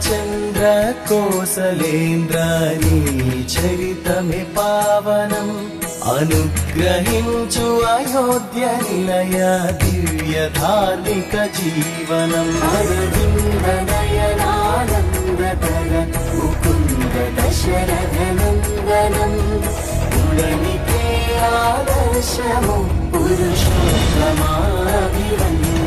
చంద్ర కోసలేంద్ర నీ చరితమే పావనం అనుగ్రహించు అయోధ్య నిలయ దివ్య ధార్మిక జీవనం అరవింద నయనానందకర ముకుంద దశరథ నందనం పురనికే ఆదర్శము పురుషోత్తమాభివందనం